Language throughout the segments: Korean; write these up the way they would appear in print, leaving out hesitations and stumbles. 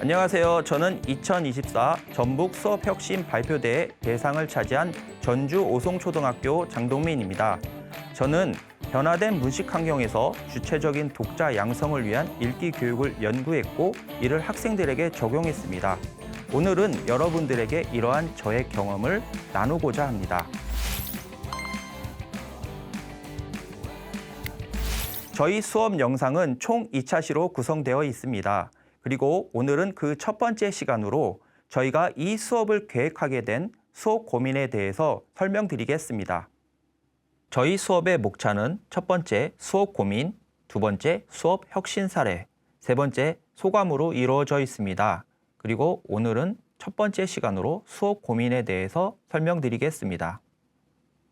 안녕하세요. 저는 2024 전북 수업혁신 발표대회 대상을 차지한 전주 오송초등학교 장동민입니다. 저는 변화된 문식 환경에서 주체적인 독자 양성을 위한 읽기 교육을 연구했고 이를 학생들에게 적용했습니다. 오늘은 여러분들에게 이러한 저의 경험을 나누고자 합니다. 저희 수업 영상은 총 2차시로 구성되어 있습니다. 그리고 오늘은 그 첫 번째 시간으로 저희가 이 수업을 계획하게 된 수업 고민에 대해서 설명드리겠습니다. 저희 수업의 목차는 첫 번째 수업 고민, 두 번째 수업 혁신 사례, 세 번째 소감으로 이루어져 있습니다. 그리고 오늘은 첫 번째 시간으로 수업 고민에 대해서 설명드리겠습니다.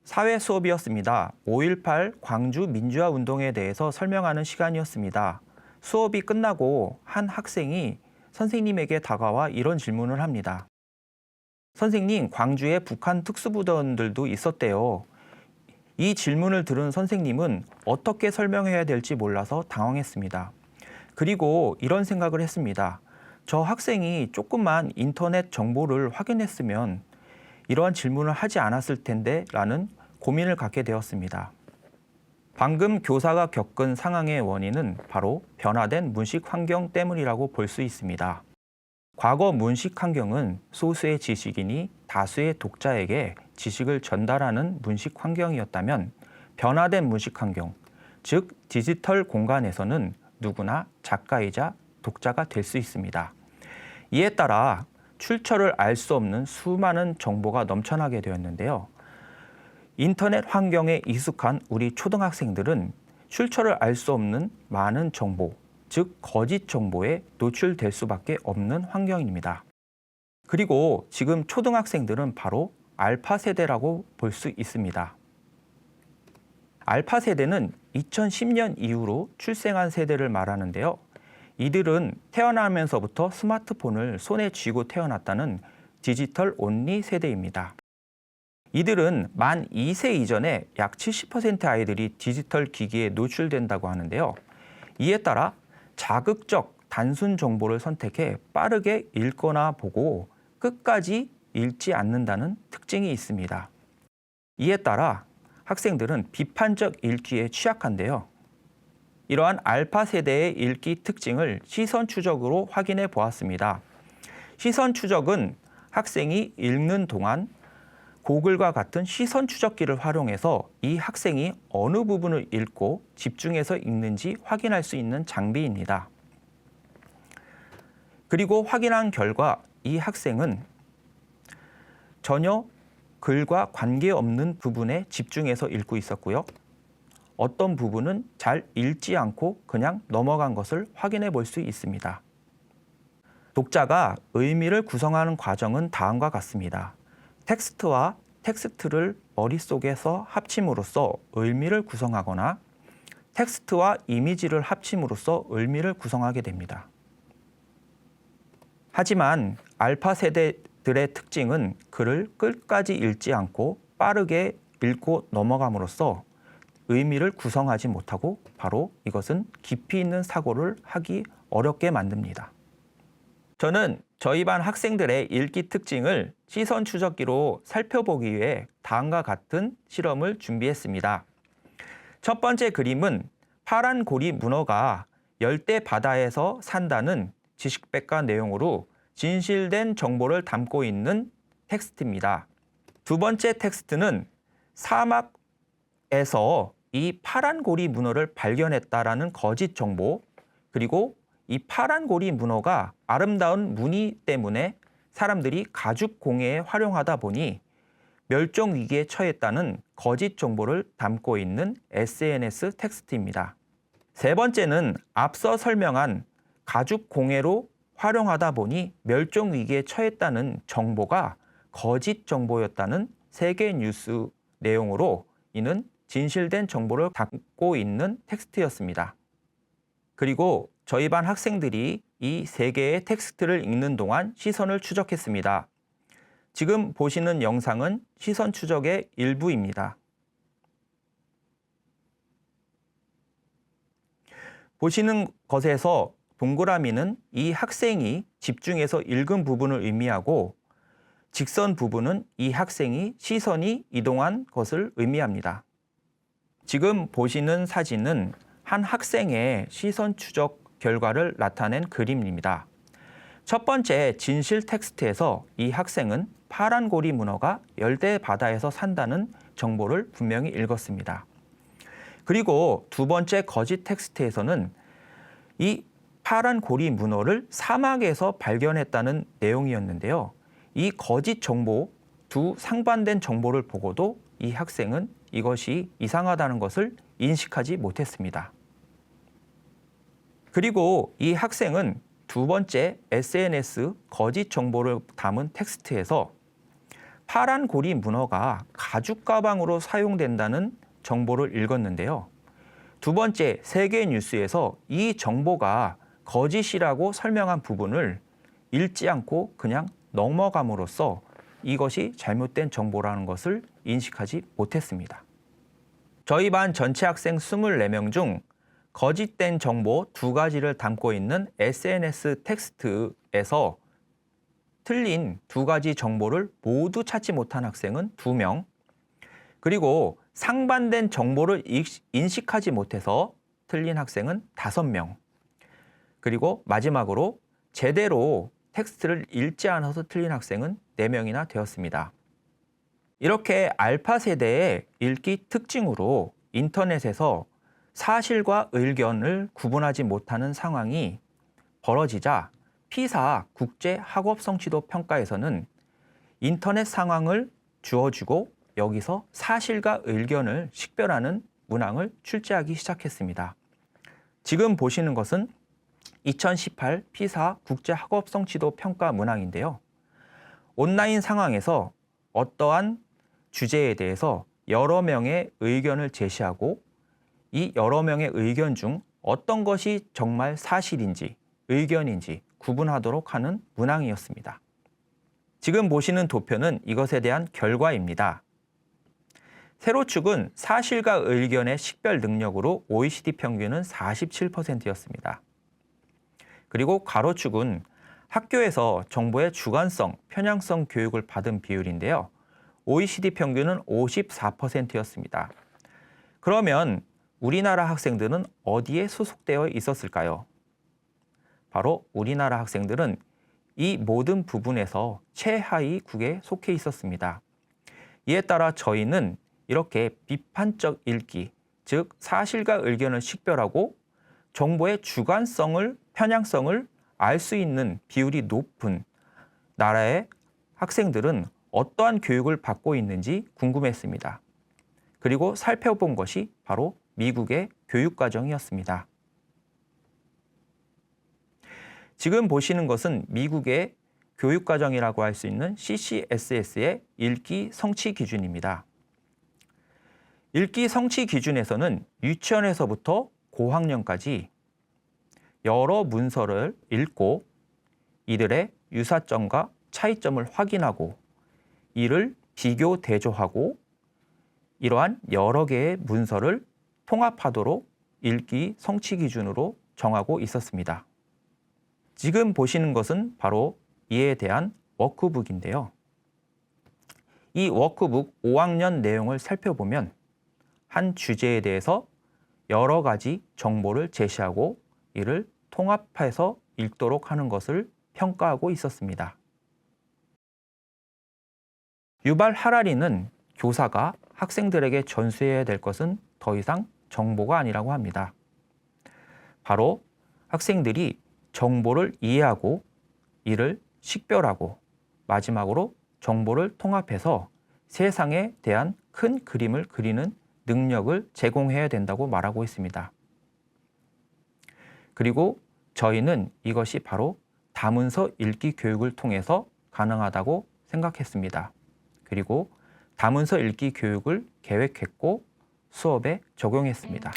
사회 수업이었습니다. 5.18 광주 민주화 운동에 대해서 설명하는 시간이었습니다. 수업이 끝나고 한 학생이 선생님에게 다가와 이런 질문을 합니다. 선생님, 광주에 북한 특수부대원들도 있었대요. 이 질문을 들은 선생님은 어떻게 설명해야 될지 몰라서 당황했습니다. 그리고 이런 생각을 했습니다. 저 학생이 조금만 인터넷 정보를 확인했으면 이러한 질문을 하지 않았을 텐데 라는 고민을 갖게 되었습니다. 방금 교사가 겪은 상황의 원인은 바로 변화된 문식 환경 때문이라고 볼 수 있습니다. 과거 문식 환경은 소수의 지식인이 다수의 독자에게 지식을 전달하는 문식 환경이었다면 변화된 문식 환경, 즉 디지털 공간에서는 누구나 작가이자 독자가 될 수 있습니다. 이에 따라 출처를 알 수 없는 수많은 정보가 넘쳐나게 되었는데요. 인터넷 환경에 익숙한 우리 초등학생들은 출처를 알 수 없는 많은 정보, 즉 거짓 정보에 노출될 수밖에 없는 환경입니다. 그리고 지금 초등학생들은 바로 알파 세대라고 볼 수 있습니다. 알파 세대는 2010년 이후로 출생한 세대를 말하는데요. 이들은 태어나면서부터 스마트폰을 손에 쥐고 태어났다는 디지털 온리 세대입니다. 이들은 만 2세 이전에 약 70% 아이들이 디지털 기기에 노출된다고 하는데요. 이에 따라 자극적 단순 정보를 선택해 빠르게 읽거나 보고 끝까지 읽지 않는다는 특징이 있습니다. 이에 따라 학생들은 비판적 읽기에 취약한데요. 이러한 알파 세대의 읽기 특징을 시선 추적으로 확인해 보았습니다. 시선 추적은 학생이 읽는 동안 고글과 같은 시선 추적기를 활용해서 이 학생이 어느 부분을 읽고 집중해서 읽는지 확인할 수 있는 장비입니다. 그리고 확인한 결과 이 학생은 전혀 글과 관계없는 부분에 집중해서 읽고 있었고요. 어떤 부분은 잘 읽지 않고 그냥 넘어간 것을 확인해 볼 수 있습니다. 독자가 의미를 구성하는 과정은 다음과 같습니다. 텍스트와 텍스트를 머릿속에서 합침으로써 의미를 구성하거나 텍스트와 이미지를 합침으로써 의미를 구성하게 됩니다. 하지만 알파 세대들의 특징은 글을 끝까지 읽지 않고 빠르게 읽고 넘어감으로써 의미를 구성하지 못하고 바로 이것은 깊이 있는 사고를 하기 어렵게 만듭니다. 저는 저희 반 학생들의 읽기 특징을 시선 추적기로 살펴보기 위해 다음과 같은 실험을 준비했습니다. 첫 번째 그림은 파란 고리 문어가 열대 바다에서 산다는 지식백과 내용으로 진실된 정보를 담고 있는 텍스트입니다. 두 번째 텍스트는 사막에서 이 파란 고리 문어를 발견했다라는 거짓 정보, 그리고 이 파란 고리 문어가 아름다운 무늬 때문에 사람들이 가죽 공예에 활용하다 보니 멸종 위기에 처했다는 거짓 정보를 담고 있는 SNS 텍스트입니다. 세 번째는 앞서 설명한 가죽 공예로 활용하다 보니 멸종 위기에 처했다는 정보가 거짓 정보였다는 세계 뉴스 내용으로 이는 진실된 정보를 담고 있는 텍스트였습니다. 그리고 저희 반 학생들이 이 세 개의 텍스트를 읽는 동안 시선을 추적했습니다. 지금 보시는 영상은 시선 추적의 일부입니다. 보시는 것에서 동그라미는 이 학생이 집중해서 읽은 부분을 의미하고 직선 부분은 이 학생이 시선이 이동한 것을 의미합니다. 지금 보시는 사진은 한 학생의 시선 추적 결과를 나타낸 그림입니다. 첫 번째 진실 텍스트에서 이 학생은 파란 고리 문어가 열대 바다에서 산다는 정보를 분명히 읽었습니다. 그리고 두 번째 거짓 텍스트에서는 이 파란 고리 문어를 사막에서 발견했다는 내용이었는데요. 이 거짓 정보, 두 상반된 정보를 보고도 이 학생은 이것이 이상하다는 것을 인식하지 못했습니다. 그리고 이 학생은 두 번째 SNS 거짓 정보를 담은 텍스트에서 파란 고리 문어가 가죽 가방으로 사용된다는 정보를 읽었는데요. 두 번째 세계 뉴스에서 이 정보가 거짓이라고 설명한 부분을 읽지 않고 그냥 넘어감으로써 이것이 잘못된 정보라는 것을 인식하지 못했습니다. 저희 반 전체 학생 24명 중 거짓된 정보 두 가지를 담고 있는 SNS 텍스트에서 틀린 두 가지 정보를 모두 찾지 못한 학생은 2명, 그리고 상반된 정보를 인식하지 못해서 틀린 학생은 5명, 그리고 마지막으로 제대로 텍스트를 읽지 않아서 틀린 학생은 4명이나 되었습니다. 이렇게 알파 세대의 읽기 특징으로 인터넷에서 사실과 의견을 구분하지 못하는 상황이 벌어지자 피사 국제학업성취도 평가에서는 인터넷 상황을 주어주고 여기서 사실과 의견을 식별하는 문항을 출제하기 시작했습니다. 지금 보시는 것은 2018 피사 국제학업성취도 평가 문항인데요. 온라인 상황에서 어떠한 주제에 대해서 여러 명의 의견을 제시하고 이 여러 명의 의견 중 어떤 것이 정말 사실인지 의견인지 구분하도록 하는 문항이었습니다. 지금 보시는 도표는 이것에 대한 결과입니다. 세로축은 사실과 의견의 식별 능력으로 OECD 평균은 47%였습니다. 그리고 가로축은 학교에서 정보의 주관성, 편향성 교육을 받은 비율인데요. OECD 평균은 54%였습니다. 그러면 우리나라 학생들은 어디에 소속되어 있었을까요? 바로 우리나라 학생들은 이 모든 부분에서 최하위국에 속해 있었습니다. 이에 따라 저희는 이렇게 비판적 읽기, 즉 사실과 의견을 식별하고 정보의 주관성을, 편향성을 알 수 있는 비율이 높은 나라의 학생들은 어떠한 교육을 받고 있는지 궁금했습니다. 그리고 살펴본 것이 바로 미국의 교육과정이었습니다. 지금 보시는 것은 미국의 교육과정이라고 할 수 있는 CCSS의 읽기 성취 기준입니다. 읽기 성취 기준에서는 유치원에서부터 고학년까지 여러 문서를 읽고 이들의 유사점과 차이점을 확인하고 이를 비교 대조하고 이러한 여러 개의 문서를 통합하도록 읽기 성취 기준으로 정하고 있었습니다. 지금 보시는 것은 바로 이에 대한 워크북인데요. 이 워크북 5학년 내용을 살펴보면 한 주제에 대해서 여러 가지 정보를 제시하고 이를 통합해서 읽도록 하는 것을 평가하고 있었습니다. 유발 하라리는 교사가 학생들에게 전수해야 될 것은 더 이상 정보가 아니라고 합니다. 바로 학생들이 정보를 이해하고 이를 식별하고 마지막으로 정보를 통합해서 세상에 대한 큰 그림을 그리는 능력을 제공해야 된다고 말하고 있습니다. 그리고 저희는 이것이 바로 다문서 읽기 교육을 통해서 가능하다고 생각했습니다. 그리고 다문서 읽기 교육을 계획했고 수업에 적용했습니다.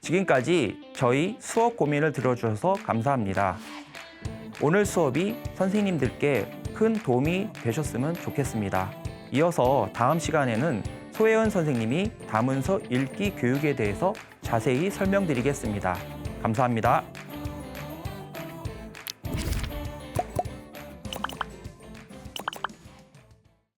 지금까지 저희 수업 고민을 들어주셔서 감사합니다. 오늘 수업이 선생님들께 큰 도움이 되셨으면 좋겠습니다. 이어서 다음 시간에는 소혜연 선생님이 다문서 읽기 교육에 대해서 자세히 설명드리겠습니다. 감사합니다.